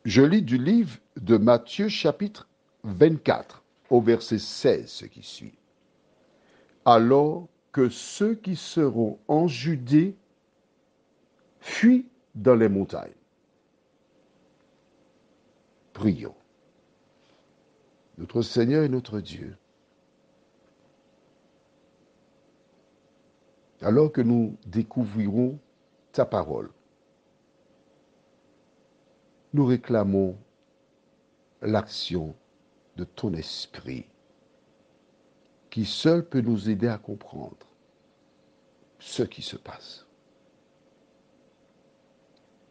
Je lis du livre de Matthieu chapitre 24 au verset 16 ce qui suit. Alors que ceux qui seront en Judée fuient dans les montagnes. Prions. Notre Seigneur et notre Dieu, alors que nous découvrirons ta parole, nous réclamons l'action de ton esprit qui seul peut nous aider à comprendre ce qui se passe.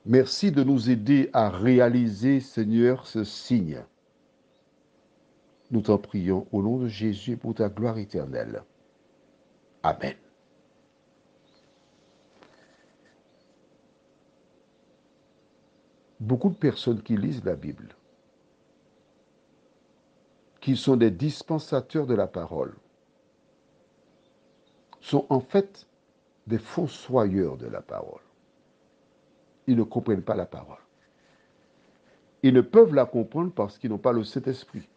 Merci de nous aider à réaliser, Seigneur, ce signe. Nous t'en prions au nom de Jésus pour ta gloire éternelle. Amen. Beaucoup de personnes qui lisent la Bible, qui sont des dispensateurs de la parole, sont en fait des fossoyeurs de la parole. Ils ne comprennent pas la parole. Ils ne peuvent la comprendre parce qu'ils n'ont pas le Saint-Esprit.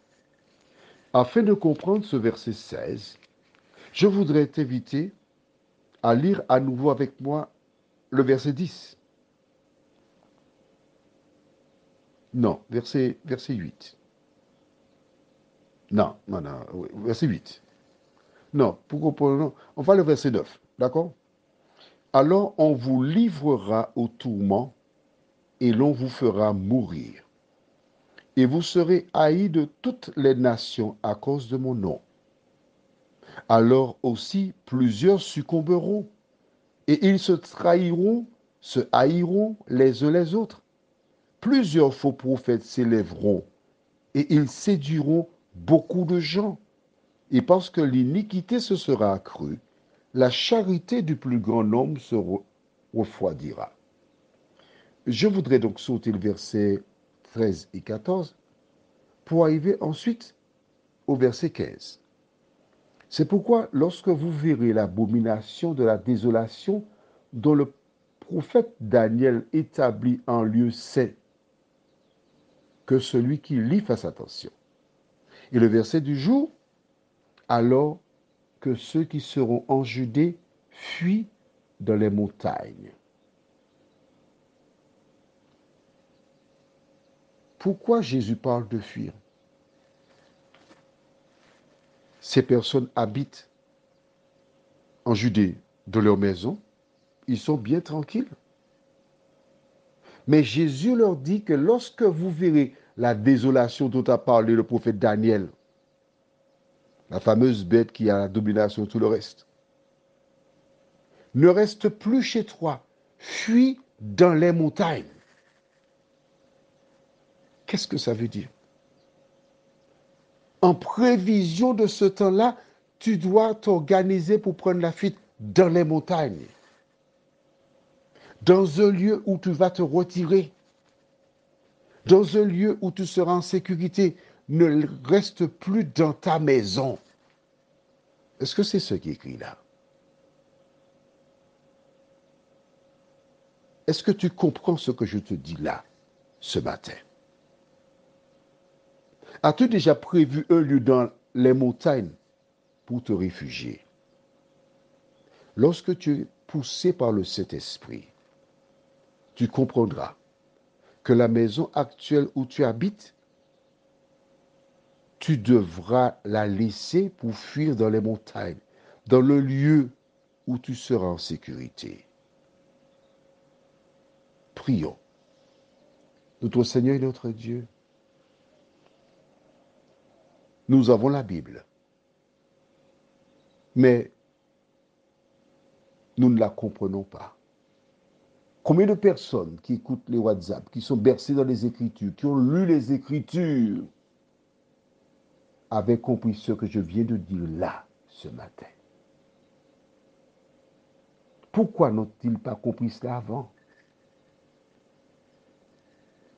Afin de comprendre ce verset 16, je voudrais t'inviter à lire à nouveau avec moi le verset 10. Non, verset 8. Non, oui, verset 8. Non, pour comprendre, on va le verset 9, d'accord? Alors on vous livrera au tourment et l'on vous fera mourir. Et vous serez haïs de toutes les nations à cause de mon nom. Alors aussi plusieurs succomberont, et ils se trahiront, se haïront les uns les autres. Plusieurs faux prophètes s'élèveront, et ils séduiront beaucoup de gens. Et parce que l'iniquité se sera accrue, la charité du plus grand nombre se refroidira. Je voudrais donc sauter le verset 13 et 14 pour arriver ensuite au verset 15. C'est pourquoi lorsque vous verrez l'abomination de la désolation dont le prophète Daniel établit en lieu saint, que celui qui lit fasse attention. Et le verset du jour, alors que ceux qui seront en Judée fuient dans les montagnes. Pourquoi Jésus parle de fuir? Ces personnes habitent en Judée de leur maison, ils sont bien tranquilles. Mais Jésus leur dit que lorsque vous verrez la désolation dont a parlé le prophète Daniel, la fameuse bête qui a la domination sur tout le reste, ne reste plus chez toi, fuis dans les montagnes. Qu'est-ce que ça veut dire? En prévision de ce temps-là, tu dois t'organiser pour prendre la fuite dans les montagnes, dans un lieu où tu vas te retirer, dans un lieu où tu seras en sécurité. Ne reste plus dans ta maison. Est-ce que c'est ce qui est écrit là? Est-ce que tu comprends ce que je te dis là, ce matin? As-tu déjà prévu un lieu dans les montagnes pour te réfugier? Lorsque tu es poussé par le Saint-Esprit, tu comprendras que la maison actuelle où tu habites, tu devras la laisser pour fuir dans les montagnes, dans le lieu où tu seras en sécurité. Prions. Notre Seigneur et notre Dieu, nous avons la Bible, mais nous ne la comprenons pas. Combien de personnes qui écoutent les WhatsApp, qui sont bercées dans les Écritures, qui ont lu les Écritures, avaient compris ce que je viens de dire là, ce matin? Pourquoi n'ont-ils pas compris cela avant?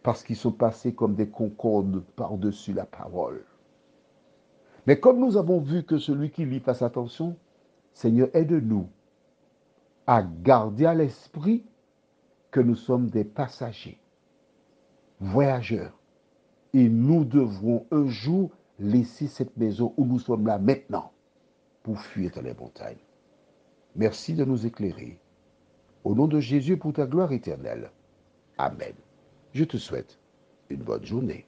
Parce qu'ils sont passés comme des concordes par-dessus la parole. Mais comme nous avons vu que celui qui lit fasse attention, Seigneur, aide-nous à garder à l'esprit que nous sommes des passagers. voyageurs. Et nous devrons un jour laisser cette maison où nous sommes là maintenant pour fuir dans les montagnes. Merci de nous éclairer. Au nom de Jésus pour ta gloire éternelle. Amen. Je te souhaite une bonne journée.